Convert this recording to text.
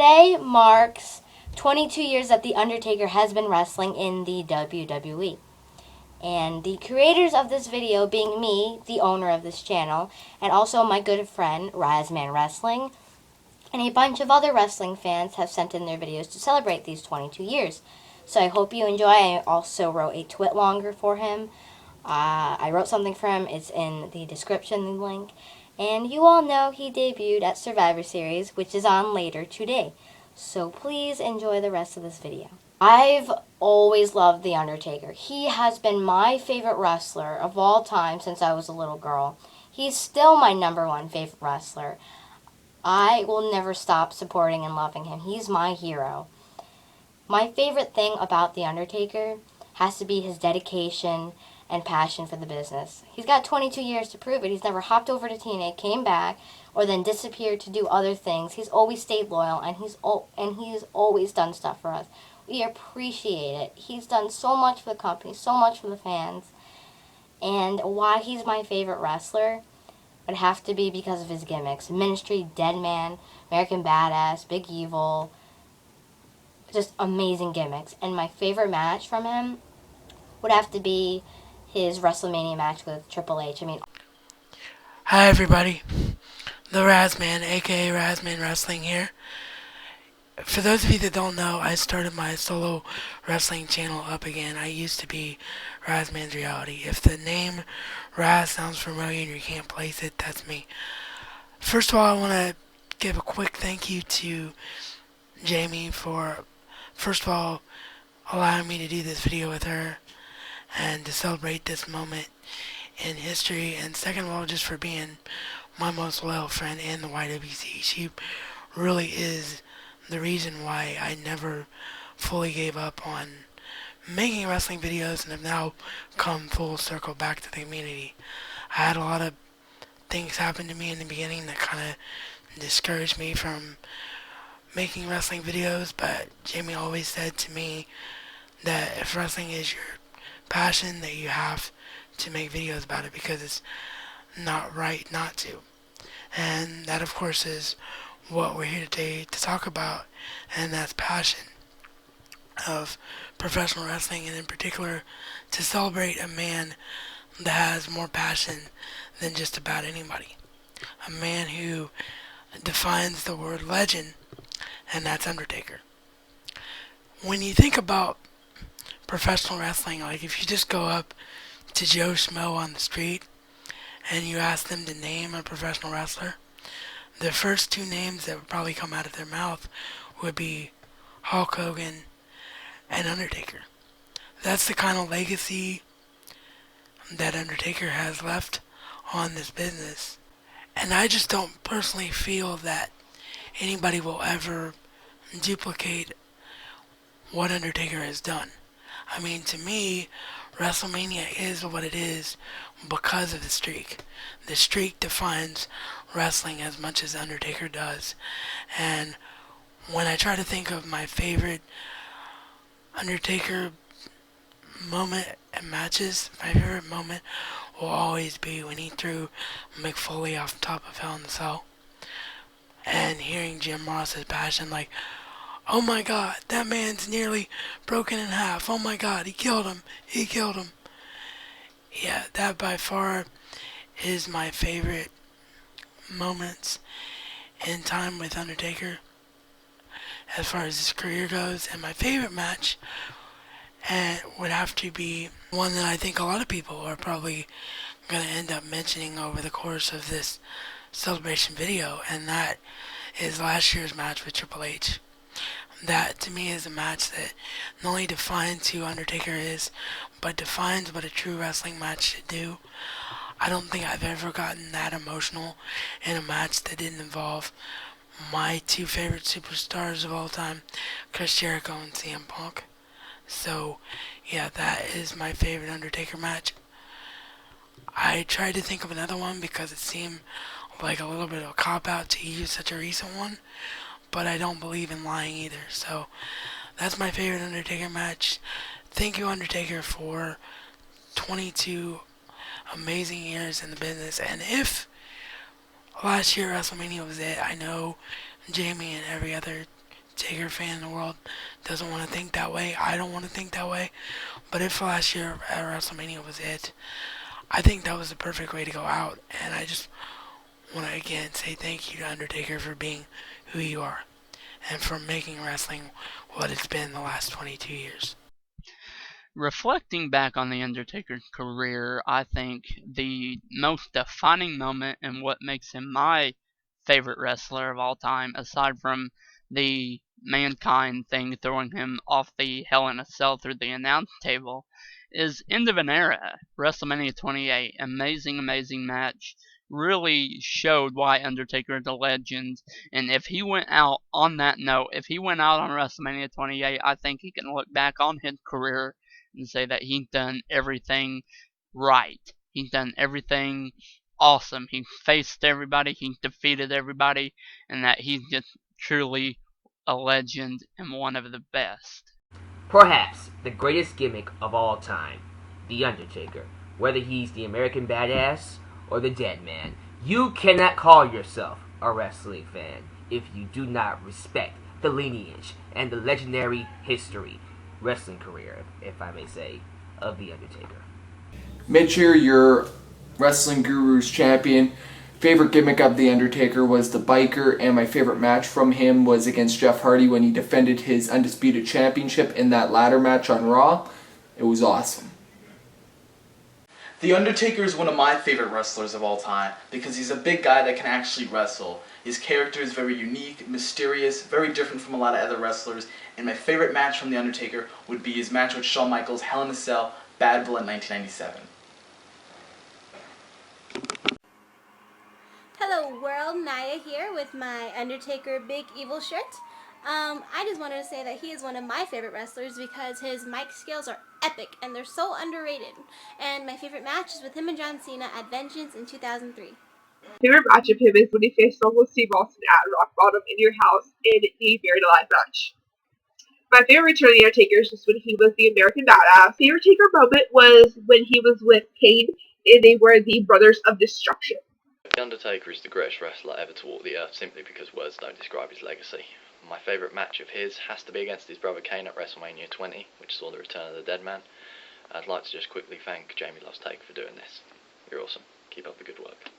Today marks 22 years that The Undertaker has been wrestling in the WWE. And the creators of this video being me, the owner of this channel, and also my good friend, Rasman Wrestling, and a bunch of other wrestling fans have sent in their videos to celebrate these 22 years. So I hope you enjoy. I also wrote a twit longer for him. I wrote something for him. It's in the description link. And you all know he debuted at Survivor Series, which is on later today. So please enjoy the rest of this video. I've always loved The Undertaker. He has been my favorite wrestler of all time since I was a little girl. He's still my #1 favorite wrestler. I will never stop supporting and loving him. He's my hero. My favorite thing about The Undertaker has to be his dedication and passion for the business. He's got 22 years to prove it. He's never hopped over to TNA, came back, or then disappeared to do other things. He's always stayed loyal, and he's always done stuff for us. We appreciate it. He's done so much for the company, so much for the fans. And why he's my favorite wrestler would have to be because of his gimmicks. Ministry, Deadman, American Badass, Big Evil. Just amazing gimmicks. And my favorite match from him would have to be his WrestleMania match with Triple H. Hi everybody, the Rasman, aka Rasman Wrestling here. For those of you that don't know, I started my solo wrestling channel up again. I used to be Rasman's Reality. If the name Raz sounds familiar and you can't place it, that's me. First of all, I want to give a quick thank you to Jamie for, first of all, allowing me to do this video with her and to celebrate this moment in history, and second of all, just for being my most loyal friend in the YWC. She really is the reason why I never fully gave up on making wrestling videos and have now come full circle back to the community. I had a lot of things happen to me in the beginning that kind of discouraged me from making wrestling videos, but Jamie always said to me that if wrestling is your passion, that you have to make videos about it because it's not right not to. And that, of course, is what we're here today to talk about, and that's passion of professional wrestling, and in particular to celebrate a man that has more passion than just about anybody. A man who defines the word legend, and that's Undertaker. When you think about professional wrestling, like if you just go up to Joe Schmo on the street and you ask them to name a professional wrestler, the first two names that would probably come out of their mouth would be Hulk Hogan and Undertaker. That's the kind of legacy that Undertaker has left on this business. And I just don't personally feel that anybody will ever duplicate what Undertaker has done. I mean, to me, WrestleMania is what it is because of the streak. The streak defines wrestling as much as Undertaker does. And when I try to think of my favorite Undertaker moment and matches, my favorite moment will always be when he threw Mick Foley off the top of Hell in the Cell. And hearing Jim Ross's passion, like, oh my God, that man's nearly broken in half. Oh my God, he killed him. He killed him. Yeah, that by far is my favorite moments in time with Undertaker as far as his career goes. And my favorite match would have to be one that I think a lot of people are probably going to end up mentioning over the course of this celebration video, and that is last year's match with Triple H. That, to me, is a match that not only defines who Undertaker is, but defines what a true wrestling match should do. I don't think I've ever gotten that emotional in a match that didn't involve my two favorite superstars of all time, Chris Jericho and CM Punk. So, yeah, that is my favorite Undertaker match. I tried to think of another one because it seemed like a little bit of a cop-out to use such a recent one, but I don't believe in lying either. So that's my favorite Undertaker match. Thank you, Undertaker, for 22 amazing years in the business. And if last year WrestleMania was it, I know Jamie and every other Undertaker fan in the world doesn't want to think that way. I don't want to think that way. But if last year at WrestleMania was it, I think that was the perfect way to go out. And I just want to again say thank you to Undertaker for being who you are and for making wrestling what it's been the last 22 years. Reflecting back on the Undertaker's career, I think the most defining moment and what makes him my favorite wrestler of all time, aside from the Mankind thing throwing him off the Hell in a Cell through the announce table, is End of an Era, WrestleMania 28. Amazing, amazing match. Really showed why Undertaker is a legend. And if he went out on that note, if he went out on WrestleMania 28, I think he can look back on his career and say that he's done everything right. He's done everything awesome. He faced everybody, he defeated everybody, and that he's just truly a legend and one of the best. Perhaps the greatest gimmick of all time, The Undertaker. Whether he's the American Badass or the Dead Man, you cannot call yourself a wrestling fan if you do not respect the lineage and the legendary history, wrestling career, if I may say, of The Undertaker. Mitch here, your Wrestling Gurus champion. Favorite gimmick of The Undertaker was the biker, and my favorite match from him was against Jeff Hardy when he defended his Undisputed Championship in that ladder match on Raw. It was awesome. The Undertaker is one of my favorite wrestlers of all time because he's a big guy that can actually wrestle. His character is very unique, mysterious, very different from a lot of other wrestlers, and my favorite match from The Undertaker would be his match with Shawn Michaels, Hell in a Cell, Bad Blood 1997. Hello world, Naya here with my Undertaker Big Evil shirt. I just wanted to say that he is one of my favorite wrestlers because his mic skills are epic and they're so underrated. And my favorite match is with him and John Cena at Vengeance in 2003. Favorite match of him is when he faced Stone Cold Steve Austin at Rock Bottom in your house in the Buried Alive match. My favorite return of the Undertaker is just when he was the American Badass. Favorite Taker moment was when he was with Kane and they were the Brothers of Destruction. The Undertaker is the greatest wrestler ever to walk the earth simply because words don't describe his legacy. My favourite match of his has to be against his brother Kane at WrestleMania 20, which saw the return of the Dead Man. I'd like to just quickly thank Jamie Loves Taker for doing this. You're awesome. Keep up the good work.